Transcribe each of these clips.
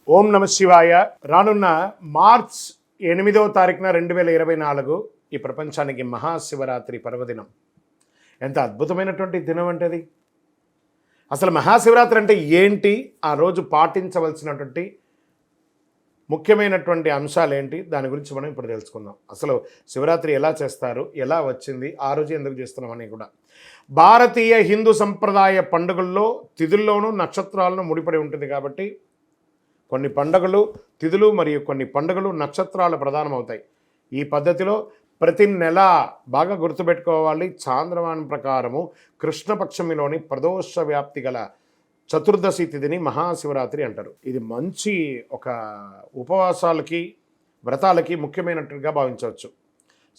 ఓం నమ శివాయ. రానున్న మార్చ్ 8వ తారీఖున 2024 ఈ ప్రపంచానికి మహాశివరాత్రి పర్వదినం. ఎంత అద్భుతమైనటువంటి దినం అంటే అది. అసలు మహాశివరాత్రి అంటే ఏంటి, ఆ రోజు పాటించవలసినటువంటి ముఖ్యమైనటువంటి అంశాలు ఏంటి, దాని గురించి మనం ఇప్పుడు తెలుసుకుందాం. అసలు శివరాత్రి ఎలా చేస్తారు, ఎలా వచ్చింది, ఆ రోజు ఎందుకు చేస్తున్నామని కూడా. భారతీయ హిందూ సంప్రదాయ పండుగల్లో తిథుల్లోనూ నక్షత్రాలను ముడిపడి ఉంటుంది కాబట్టి కొన్ని పండుగలు తిథులు మరియు కొన్ని పండుగలు నక్షత్రాలు ప్రధానమవుతాయి. ఈ పద్ధతిలో ప్రతి నెల బాగా గుర్తుపెట్టుకోవాలి, చాంద్రమానం ప్రకారము కృష్ణపక్షమిలోని ప్రదోష వ్యాప్తి గల చతుర్దశి తిథిని మహాశివరాత్రి అంటారు. ఇది మంచి ఒక ఉపవాసాలకి వ్రతాలకి ముఖ్యమైనట్టుగా భావించవచ్చు.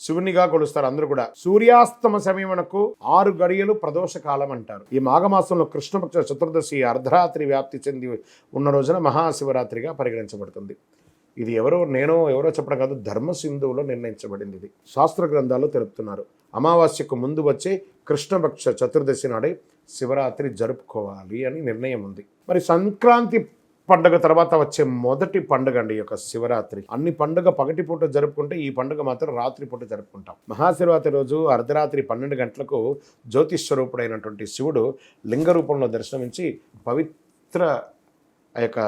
శివునిగా కొలుస్తారు అందరూ కూడా. సూర్యాస్తమ సమయమునకు 6 గడియలు ప్రదోష కాలం అంటారు. ఈ మాఘమాసంలో కృష్ణపక్ష చతుర్దశి అర్ధరాత్రి వ్యాప్తి చెంది ఉన్న రోజున మహాశివరాత్రిగా పరిగణించబడుతుంది. ఇది ఎవరో చెప్పడం కాదు, ధర్మసింధువులో నిర్ణయించబడింది. ఇది శాస్త్ర గ్రంథాల్లో తెలుపుతున్నారు. అమావాస్యకు ముందు వచ్చే కృష్ణపక్ష చతుర్దశి నాడే శివరాత్రి జరుపుకోవాలి అని నిర్ణయం ఉంది. మరి సంక్రాంతి పండుగ తర్వాత వచ్చే మొదటి పండుగ అండి యొక్క శివరాత్రి. అన్ని పండుగ పగటిపూట జరుపుకుంటే ఈ పండుగ మాత్రం రాత్రిపూట జరుపుకుంటాం. మహాశివరాత్రి రోజు అర్ధరాత్రి 12 గంటలకు జ్యోతిస్వరూపుడైనటువంటి శివుడు లింగ రూపంలో దర్శనమించి పవిత్ర ఆ యొక్క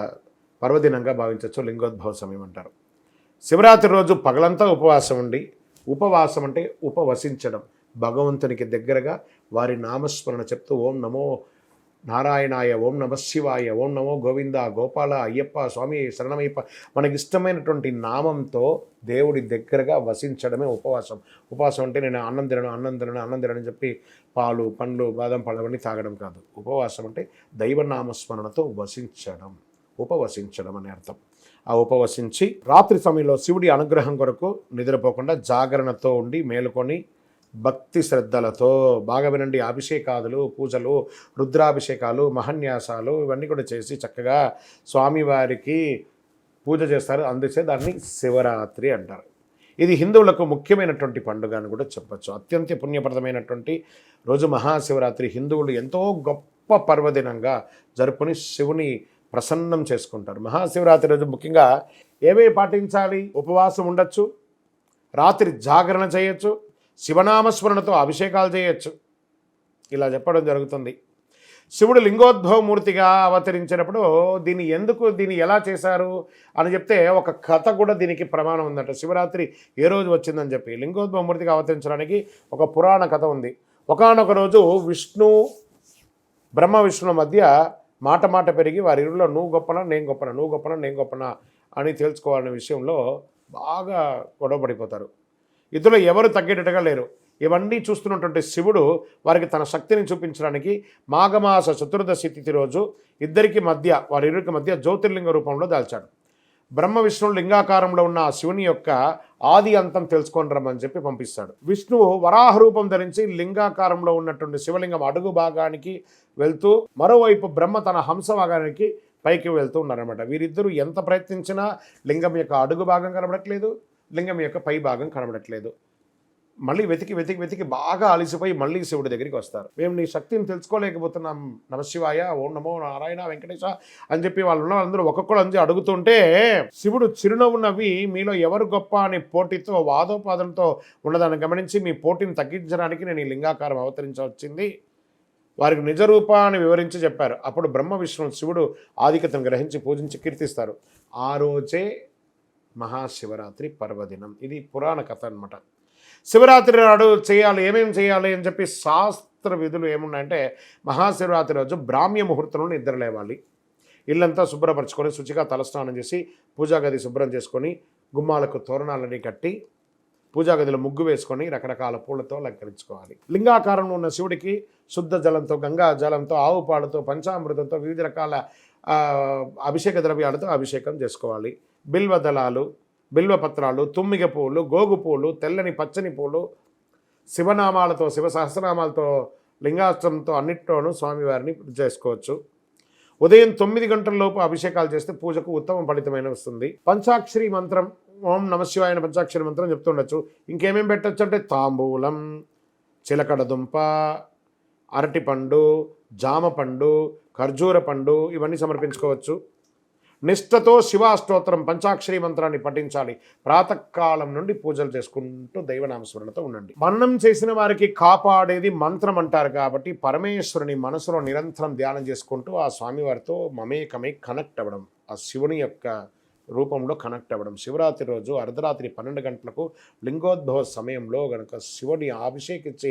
పర్వదినంగా భావించవచ్చు. లింగోద్భవ సమయం అంటారు. శివరాత్రి రోజు పగలంతా ఉపవాసం ఉండి, ఉపవాసం అంటే ఉపవసించడం, భగవంతునికి దగ్గరగా వారి నామస్మరణ చెప్తూ ఓం నమో నారాయణాయ, ఓం నమ శివాయ, ఓం నమో గోవింద, గోపాల, అయ్యప్ప, స్వామి శరణమయ్యప్ప, మనకి ఇష్టమైనటువంటి నామంతో దేవుడి దగ్గరగా వసించడమే ఉపవాసం. ఉపవాసం అంటే నేను అన్నం తినను అని చెప్పి పాలు పండ్లు బాదం పళ్ళు అవన్నీ తాగడం కాదు. ఉపవాసం అంటే దైవనామస్మరణతో ఉపవసించడం అనే అర్థం. ఆ ఉపవసించి రాత్రి సమయంలో శివుడి అనుగ్రహం కొరకు నిద్రపోకుండా జాగరణతో ఉండి మేలుకొని భక్తి శ్రద్ధలతో బాగా వినండి, అభిషేకాదులు, పూజలు, రుద్రాభిషేకాలు, మహన్యాసాలు ఇవన్నీ కూడా చేసి చక్కగా స్వామివారికి పూజ చేస్తారు. అందుచే దాన్ని శివరాత్రి అంటారు. ఇది హిందువులకు ముఖ్యమైనటువంటి పండుగ అని కూడా చెప్పచ్చు. అత్యంత పుణ్యప్రదమైనటువంటి రోజు మహాశివరాత్రి. హిందువులు ఎంతో గొప్ప పర్వదినంగా జరుపుకొని శివుని ప్రసన్నం చేసుకుంటారు. మహాశివరాత్రి రోజు ముఖ్యంగా ఏమేమి పాటించాలి? ఉపవాసం ఉండొచ్చు, రాత్రి జాగరణ చేయొచ్చు, శివనామస్మరణతో అభిషేకాలు చేయొచ్చు. ఇలా చెప్పడం జరుగుతుంది. శివుడు లింగోద్భవమూర్తిగా అవతరించినప్పుడు దీన్ని ఎలా చేశారు అని చెప్తే ఒక కథ కూడా దీనికి ప్రమాణం ఉందట. శివరాత్రి ఏ రోజు వచ్చిందని చెప్పి లింగోద్భవమూర్తిగా అవతరించడానికి ఒక పురాణ కథ ఉంది. ఒకానొక రోజు బ్రహ్మ విష్ణుల మధ్య మాట పెరిగి వారి ఇరులో నువ్వు గొప్పనా నేను గొప్పనా అని తేల్చుకోవాలనే విషయంలో బాగా గొడవ పడిపోతారు. ఇద్దరు ఎవరు తగ్గేటట్టుగా లేరు. ఇవన్నీ చూస్తున్నటువంటి శివుడు వారికి తన శక్తిని చూపించడానికి మాఘమాస చతుర్దశి తిథి రోజు వారిరుకి మధ్య జ్యోతిర్లింగ రూపంలో దాల్చాడు. బ్రహ్మ విష్ణువు లింగాకారంలో ఉన్న ఆ శివుని యొక్క ఆది అంతం తెలుసుకొని రమ్మని చెప్పి పంపిస్తాడు. విష్ణువు వరాహ రూపం ధరించి లింగాకారంలో ఉన్నటువంటి శివలింగం అడుగు భాగానికి వెళ్తూ, మరోవైపు బ్రహ్మ తన హంస భాగానికి పైకి వెళ్తూ ఉన్నారన్నమాట. వీరిద్దరూ ఎంత ప్రయత్నించినా లింగం యొక్క అడుగు భాగం కనబడట్లేదు, లింగం యొక్క పై భాగం కనబడట్లేదు. మళ్ళీ వెతికి బాగా అలసిపోయి మళ్ళీ శివుడి దగ్గరికి వస్తారు. మేము నీ శక్తిని తెలుసుకోలేకపోతున్నాం, నమశివాయ, ఓం నమో నారాయణ వెంకటేశ అని చెప్పి వాళ్ళందరూ ఒక్కొక్కరు అంది అడుగుతుంటే శివుడు చిరునవ్వు నవ్వి మీలో ఎవరు గొప్ప అని పోటీతో వాదోపాదంతో ఉన్నదాన్ని గమనించి మీ పోటీని తగ్గించడానికి నేను ఈ లింగాకారం అవతరించవచ్చింది, వారికి నిజరూపాన్ని వివరించి చెప్పారు. అప్పుడు బ్రహ్మ విష్ణు శివుడు ఆధిక్యతను గ్రహించి పూజించి కీర్తిస్తారు. ఆ రోజే మహాశివరాత్రి పర్వదినం. ఇది పురాణ కథ అనమాట. శివరాత్రి నాడు ఏమేమి చేయాలి అని చెప్పి శాస్త్ర విధులు ఏమున్నాయంటే, మహాశివరాత్రి రోజు బ్రాహ్మ్య ముహూర్తంలో నిద్ర లేవాలి. ఇల్లంతా శుభ్రపరచుకొని శుచిగా తలస్నానం చేసి పూజా గది శుభ్రం చేసుకొని గుమ్మాలకు తోరణాలని కట్టి పూజా గదిలో ముగ్గు వేసుకొని రకరకాల పూలతో అలంకరించుకోవాలి. లింగాకారంలో ఉన్న శివుడికి శుద్ధ జలంతో, గంగా జలంతో, ఆవు పాలతో, పంచామృతంతో, వివిధ రకాల అభిషేక ద్రవ్యాలతో అభిషేకం చేసుకోవాలి. బిల్వదళాలు, బిల్వపత్రాలు, తుమ్మిగ పూలు, గోగు పూలు, తెల్లని పచ్చని పూలు, శివనామాలతో, శివ సహస్రనామాలతో, లింగాష్టంతో అన్నిట్లోనూ స్వామివారిని చేసుకోవచ్చు. ఉదయం 9 గంటలలోపు అభిషేకాలు చేస్తే పూజకు ఉత్తమ ఫలితమైన వస్తుంది. పంచాక్షరి మంత్రం, ఓం నమశివాయ పంచాక్షరి మంత్రం చెప్తుండొచ్చు. ఇంకేమేమి పెట్టచ్చు అంటే తాంబూలం, చిలకడ దుంప, అరటిపండు, జామ పండు, ఖర్జూర పండు ఇవన్నీ సమర్పించుకోవచ్చు. నిష్ఠతో శివాష్టోత్తరం పంచాక్షరి మంత్రాన్ని పఠించాలి. ప్రాతకాలం నుండి పూజలు చేసుకుంటూ దైవనామస్మరణతో ఉండండి. మరణం చేసిన వారికి కాపాడేది మంత్రం అంటారు కాబట్టి పరమేశ్వరుని మనసులో నిరంతరం ధ్యానం చేసుకుంటూ ఆ స్వామివారితో మమేకమై కనెక్ట్ అవ్వడం, ఆ శివుని యొక్క రూపంలో కనెక్ట్ అవ్వడం. శివరాత్రి రోజు అర్ధరాత్రి 12 గంటలకు లింగోద్భవ సమయంలో గనక శివుని అభిషేకించి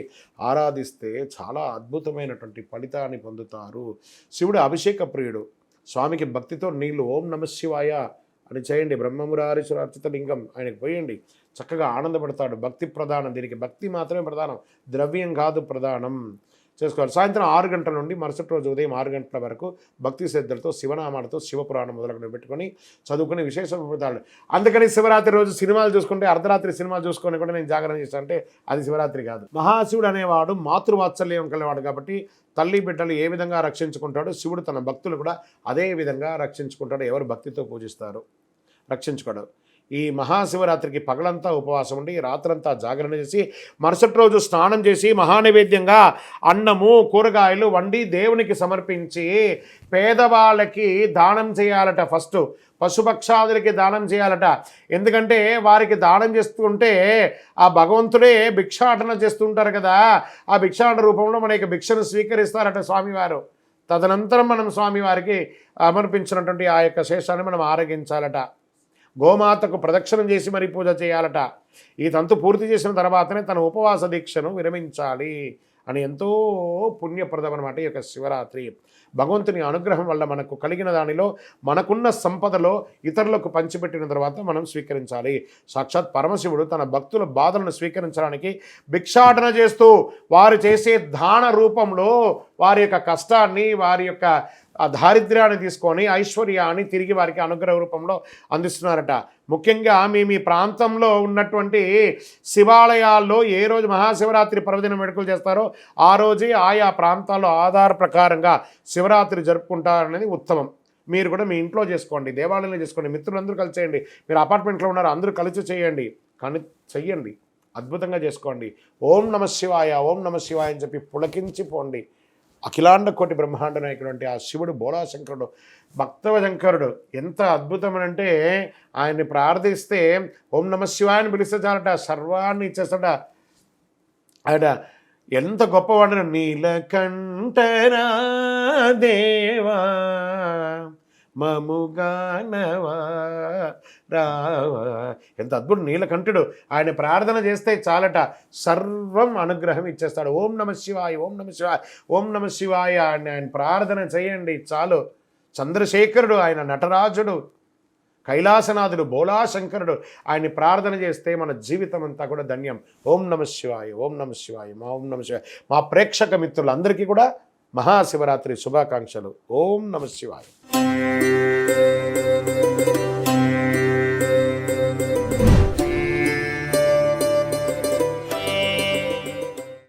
ఆరాధిస్తే చాలా అద్భుతమైనటువంటి ఫలితాన్ని పొందుతారు. శివుడు అభిషేక ప్రియుడు. స్వామికి భక్తితో నీళ్లు ఓం నమ శివాయ అని చేయండి. బ్రహ్మమురారీశ్వర అర్చిత లింగం ఆయనకు పోయండి. చక్కగా ఆనందపడతాడు. భక్తి ప్రధానం. దీనికి భక్తి మాత్రమే ప్రధానం, ద్రవ్యం కాదు ప్రధానం. చేసుకోవాలి. సాయంత్రం 6 గంటల నుండి మరుసటి రోజు ఉదయం 6 గంటల వరకు భక్తి శ్రద్ధలతో శివనామాలతో శివపురాణం మొదలుకొని పెట్టుకొని చదువుకుని విశేష ఫలితాలు. అందుకని శివరాత్రి రోజు సినిమాలు చూసుకుంటే అర్ధరాత్రి సినిమాలు చూసుకొని కూడా నేను జాగరణ చేస్తాను అంటే అది శివరాత్రి కాదు. మహాశివుడు అనేవాడు మాతృవాత్సల్యం కలివాడు కాబట్టి తల్లి బిడ్డలు ఏ విధంగా రక్షించుకుంటాడో శివుడు తన భక్తులు కూడా అదే విధంగా రక్షించుకుంటాడు. ఎవరు భక్తితో పూజిస్తారు రక్షించుకోడు. ఈ మహాశివరాత్రికి పగలంతా ఉపవాసం ఉండి రాత్రంతా జాగరణ చేసి మరుసటి రోజు స్నానం చేసి మహానైవేద్యంగా అన్నము కూరగాయలు వండి దేవునికి సమర్పించి పేదవాళ్ళకి దానం చేయాలట. ఫస్ట్ పశుపక్షాదులకి దానం చేయాలట. ఎందుకంటే వారికి దానం చేస్తుంటే ఆ భగవంతుడే భిక్షాటన చేస్తుంటారు కదా, ఆ భిక్షాటన రూపంలో మనకి భిక్షను స్వీకరిస్తారట స్వామివారు. తదనంతరం మనం స్వామివారికి సమర్పించినటువంటి ఆ యొక్క శేషాన్ని మనం ఆరగించాలట. గోమాతకు ప్రదక్షిణం చేసి మరీ పూజ చేయాలట. ఈ తంతు పూర్తి చేసిన తర్వాతనే తన ఉపవాస దీక్షను విరమించాలి అని ఎంతో పుణ్యప్రదం అన్నమాట ఈ యొక్క శివరాత్రి. భగవంతుని అనుగ్రహం వల్ల మనకు కలిగిన దానిలో మనకున్న సంపదలో ఇతరులకు పంచిపెట్టిన తర్వాత మనం స్వీకరించాలి. సాక్షాత్ పరమశివుడు తన భక్తుల బాధలను స్వీకరించడానికి భిక్షాటన చేస్తూ వారు చేసే దాన రూపంలో వారి యొక్క కష్టాన్ని వారి యొక్క ఆ దారిద్ర్యాన్ని తీసుకొని ఐశ్వర్యాన్ని తిరిగి వారికి అనుగ్రహ రూపంలో అందిస్తున్నారట. ముఖ్యంగా మీ ప్రాంతంలో ఉన్నటువంటి శివాలయాల్లో ఏ రోజు మహాశివరాత్రి పర్వదినం వేడుకలు చేస్తారో ఆ రోజే ఆయా ప్రాంతాల్లో ఆధార ప్రకారంగా శివరాత్రి జరుపుకుంటారనేది ఉత్తమం. మీరు కూడా మీ ఇంట్లో చేసుకోండి, దేవాలయంలో చేసుకోండి, మిత్రులందరూ కలిసి చేయండి. మీరు అపార్ట్మెంట్లో ఉన్నారు, అందరూ కలిసి చేయండి, కానీ చెయ్యండి, అద్భుతంగా చేసుకోండి. ఓం నమ శివాయ, ఓం నమ శివాయ అని చెప్పి పులకించిపోండి. అఖిలాండ కోటి బ్రహ్మాండ నాయకుడు ఆ శివుడు బోళాశంకరుడు, భక్తవ శంకరుడు ఎంత అద్భుతమనంటే ఆయన్ని ప్రార్థిస్తే ఓం నమ శివాయని పిలిస్తే చాలట సర్వాన్ని ఇచ్చేస్తాడ. ఆయన ఎంత గొప్పవాడు. నీలకంఠరా దేవా మముగానవా రావా, ఎంత అద్భుతం. నీలకంఠుడు ఆయన ప్రార్థన చేస్తే చాలట సర్వం అనుగ్రహం ఇచ్చేస్తాడు. ఓం నమ శివాయ, ఓం నమ శివాయ, ఓం నమ శివాయ అని ఆయన ప్రార్థన చేయండి చాలు. చంద్రశేఖరుడు ఆయన నటరాజుడు, కైలాసనాథుడు బోళాశంకరుడు ఆయన్ని ప్రార్థన చేస్తే మన జీవితం అంతా కూడా ధన్యం. ఓం నమ శివాయ, ఓం నమ శివాయ, ఓం నమ శివాయ. మా ప్రేక్షక మిత్రులందరికీ కూడా మహాశివరాత్రి శుభాకాంక్షలు. ఓం నమ శివాయ.